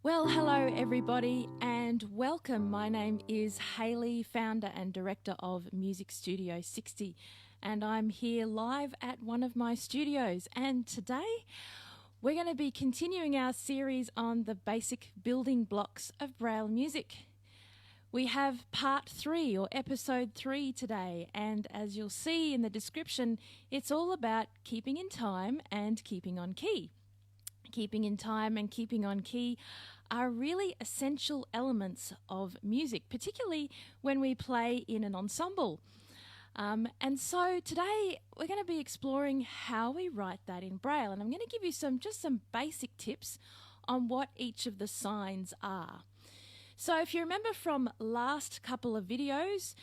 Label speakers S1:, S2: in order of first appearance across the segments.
S1: Well, hello everybody and welcome. My name is Hayley, founder and director of Music Studio 60, and I'm here live at one of my studios. And today we're going to be continuing our series on the basic building blocks of Braille music. We have part 3 or episode 3 today, and as you'll see in the description, it's all about keeping in time and keeping on key. Keeping in time and keeping on key are really essential elements of music, particularly when we play in an ensemble. And so today we're going to be exploring how we write that in Braille, and I'm going to give you some basic tips on what each of the signs are. So if you remember from last couple of videos,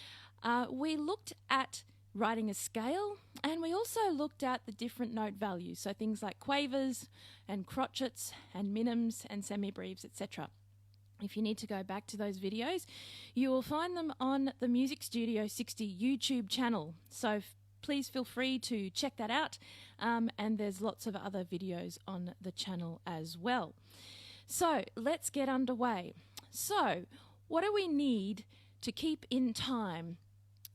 S1: we looked at writing a scale, and we also looked at the different note values, so things like quavers and crotchets and minims and semibreves, etc. If you need to go back to those videos, you will find them on the Music Studio 60 YouTube channel, so please feel free to check that out, and there's lots of other videos on the channel as well. So let's get underway. So what do we need to keep in time?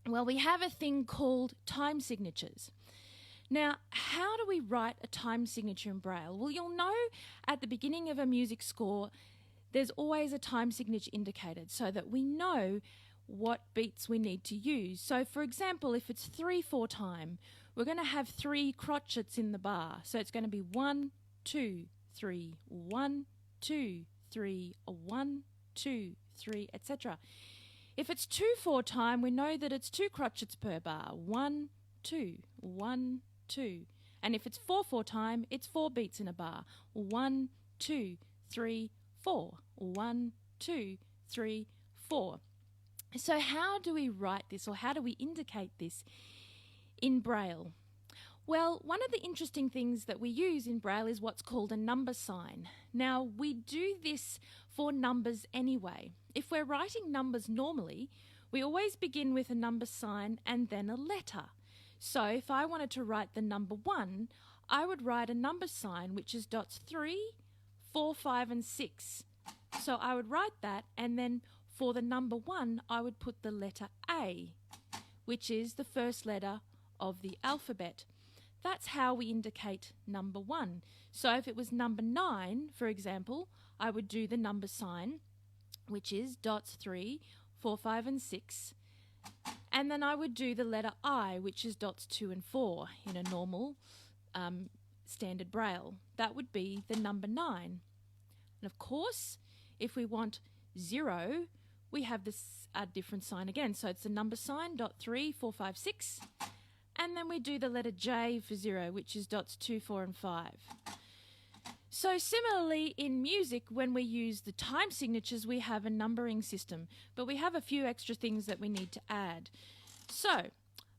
S1: Well, we have a thing called time signatures. Now, how do we write a time signature in Braille? Well, you'll know at the beginning of a music score, there's always a time signature indicated so that we know what beats we need to use. So, for example, if it's 3/4 time, we're going to have 3 crotchets in the bar. So it's going to be 1, 2, 3, 1, 2, 3, 1, 2, 3, etc. If it's 2/4 time, we know that it's 2 crotchets per bar. 1, 2, 1, 2. And if it's 4/4 time, it's 4 beats in a bar. 1, 2, 3, 4. 1, 2, 3, 4. So how do we write this, or how do we indicate this in Braille? Well, one of the interesting things that we use in Braille is what's called a number sign. Now, we do this for numbers anyway. If we're writing numbers normally, we always begin with a number sign and then a letter. So if I wanted to write the number 1, I would write a number sign which is dots 3, 4, 5 and 6. So I would write that, and then for the number 1 I would put the letter A, which is the first letter of the alphabet. That's how we indicate number 1. So if it was number 9, for example, I would do the number sign, which is dots 3, 4, 5 and 6. And then I would do the letter I, which is dots 2 and 4 in a normal standard Braille. That would be the number 9. And of course, if we want 0, we have this different sign again. So it's the number sign, dot 3, 4, 5, 6. And then we do the letter J for 0, which is dots 2, 4 and 5. So similarly in music, when we use the time signatures, we have a numbering system, but we have a few extra things that we need to add. So,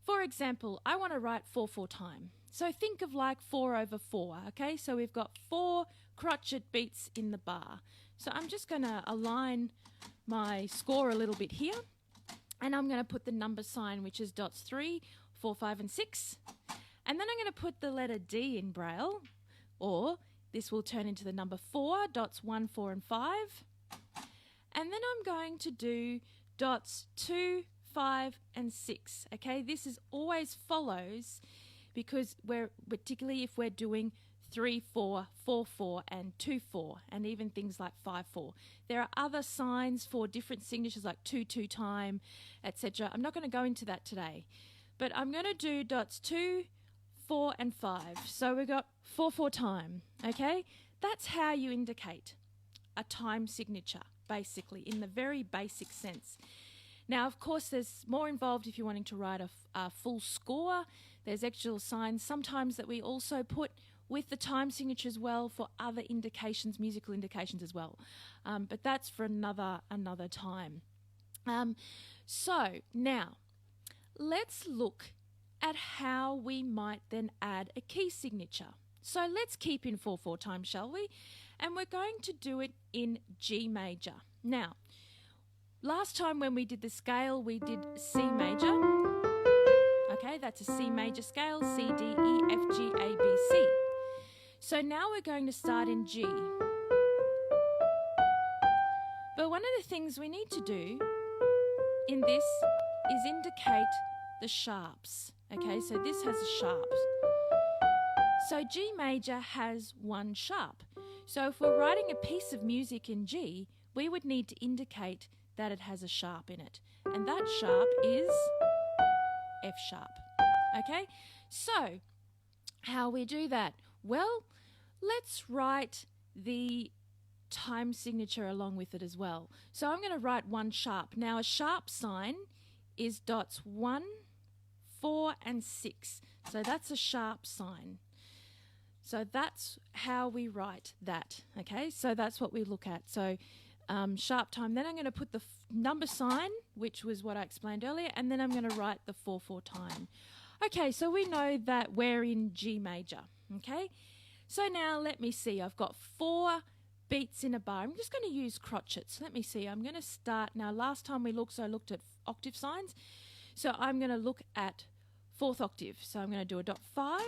S1: for example, I want to write 4/4 time. So think of like 4/4, okay? So we've got 4 crotchet beats in the bar. So I'm just going to align my score a little bit here, and I'm going to put the number sign, which is dots 3, 4, 5 and 6. And then I'm going to put the letter D in Braille, or this will turn into the number 4, dots 1, 4 and 5. And then I'm going to do dots 2, 5 and 6. Okay, this is always follows because particularly if we're doing 3/4, 4/4 and 2/4, and even things like 5/4. There are other signs for different signatures like 2/2 time, etc. I'm not going to go into that today, but I'm going to do dots 2, 4 and 5. So we've got 4/4 time, okay? That's how you indicate a time signature, basically, in the very basic sense. Now, of course, there's more involved if you're wanting to write a full score. There's actual signs sometimes that we also put with the time signature as well for other indications, musical indications as well. But that's for another time. So now, let's look at how we might then add a key signature. So let's keep in 4/4 time, shall we? And we're going to do it in G major. Now, last time when we did the scale, we did C major. Okay, that's a C major scale, C, D, E, F, G, A, B, C. So now we're going to start in G. of the things we need to do in this is indicate the sharps. Okay, so this has a sharp. So G major has one sharp. So if we're writing a piece of music in G, we would need to indicate that it has a sharp in it. And that sharp is F sharp. Okay, so how we do that? Well, let's write the time signature along with it as well. So I'm going to write one sharp. Now a sharp sign is dots 1, 4 and 6. So that's a sharp sign. So that's how we write that. Okay, so that's what we look at. So sharp time. Then I'm going to put the number sign, which was what I explained earlier, and then I'm going to write the 4/4 time. Okay, so we know that we're in G major. Okay, so now let me see. I've got 4 beats in a bar. I'm just going to use crotchets. Let me see. I'm going to start now. Last time we looked, so I looked at octave signs. So I'm going to look at 4th octave. So I'm going to do a dot 5,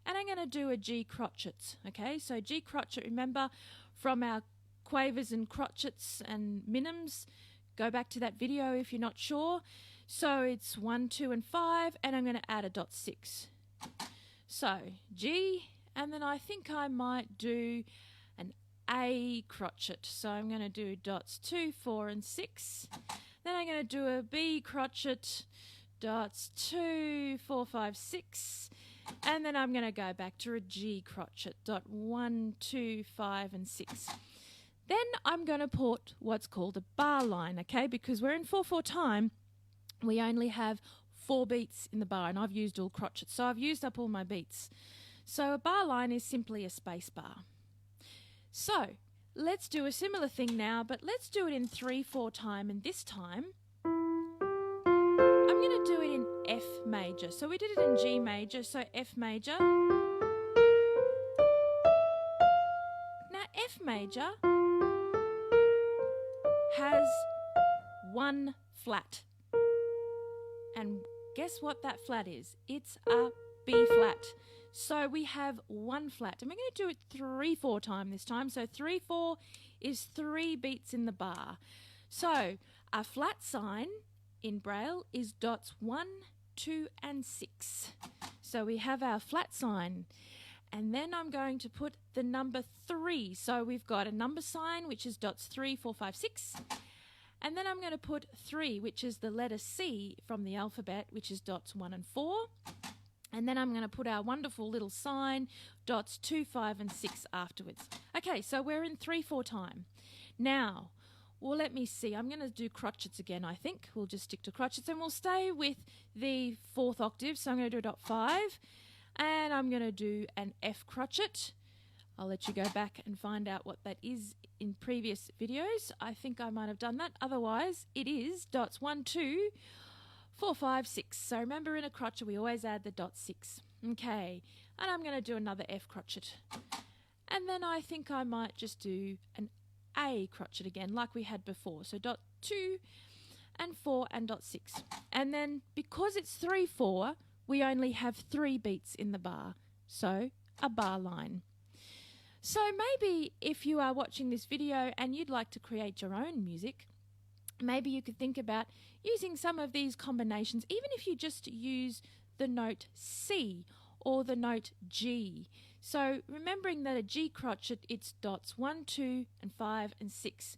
S1: and I'm going to do a G crotchet. Okay, so G crotchet. Remember from our quavers and crotchets and minims, go back to that video if you're not sure. So it's 1, 2 and 5, and I'm going to add a dot 6. So G, and then I think I might do an A crotchet. So I'm going to do dots 2, 4 and 6. Then I'm going to do a B crotchet, dots 2, 4, 5, 6. And then I'm going to go back to a G crotchet, dot 1, 2, 5 and 6. Then I'm going to put what's called a bar line, okay? Because we're in 4/4 time, we only have 4 beats in the bar, and I've used all crotchets, so I've used up all my beats. So a bar line is simply a space bar. So let's do a similar thing now, but let's do it in 3/4 time, and this time I'm going to do it in F major. So we did it in G major, so F major. Now F major has 1 flat. And guess what that flat is? It's a B flat. So we have 1 flat. And we're going to do it 3/4 time this time. So 3/4 is 3 beats in the bar. So a flat sign in Braille is dots 1, 2 and 6. So we have our flat sign. And then I'm going to put the number 3. So we've got a number sign, which is dots 3, 4, 5, 6. And then I'm going to put 3, which is the letter C from the alphabet, which is dots 1 and 4. And then I'm going to put our wonderful little sign, dots 2, 5 and 6 afterwards. Okay, so we're in 3/4 time. Now, well, let me see. I'm going to do crotchets again, I think. We'll just stick to crotchets, and we'll stay with the 4th octave. So I'm going to do a dot 5. And I'm going to do an F crotchet. I'll let you go back and find out what that is in previous videos. I think I might have done that. Otherwise, it is dots 1, 2, 4, 5, 6. So remember, in a crotchet, we always add the dot 6. Okay, and I'm going to do another F crotchet. And then I think I might just do an A crotchet again, like we had before. So dot 2 and 4 and dot 6. And then because it's 3/4, we only have 3 beats in the bar, so a bar line. So maybe if you are watching this video and you'd like to create your own music, maybe you could think about using some of these combinations, even if you just use the note C or the note G. So remembering that a G crotchet, it's dots 1, 2 and 5 and 6.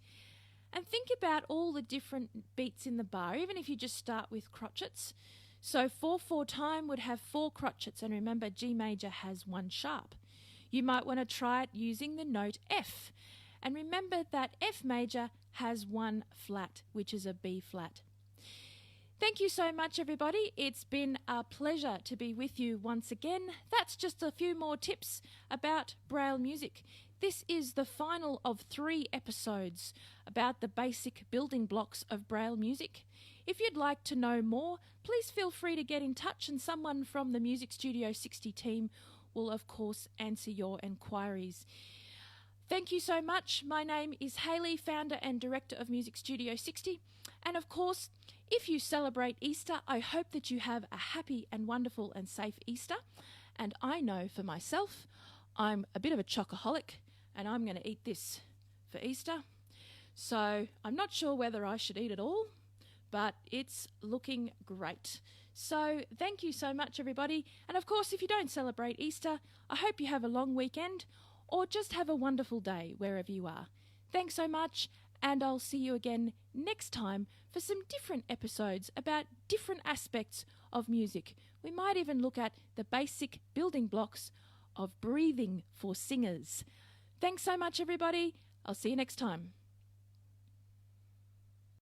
S1: And think about all the different beats in the bar, even if you just start with crotchets. So 4/4 time would have 4 crotchets, and remember G major has 1 sharp. You might want to try it using the note F, and remember that F major has 1 flat, which is a B flat. Thank you so much, everybody. It's been a pleasure to be with you once again. That's just a few more tips about Braille music. This is the final of 3 episodes about the basic building blocks of Braille music. If you'd like to know more, please feel free to get in touch, and someone from the Music Studio 60 team will, of course, answer your enquiries. Thank you so much. My name is Hayley, founder and director of Music Studio 60. And of course, if you celebrate Easter, I hope that you have a happy and wonderful and safe Easter. And I know for myself, I'm a bit of a chocoholic, and I'm going to eat this for Easter. So I'm not sure whether I should eat it all, but it's looking great. So thank you so much, everybody. And of course, if you don't celebrate Easter, I hope you have a long weekend or just have a wonderful day wherever you are. Thanks so much, and I'll see you again next time for some different episodes about different aspects of music. We might even look at the basic building blocks of breathing for singers. Thanks so much, everybody. I'll see you next time.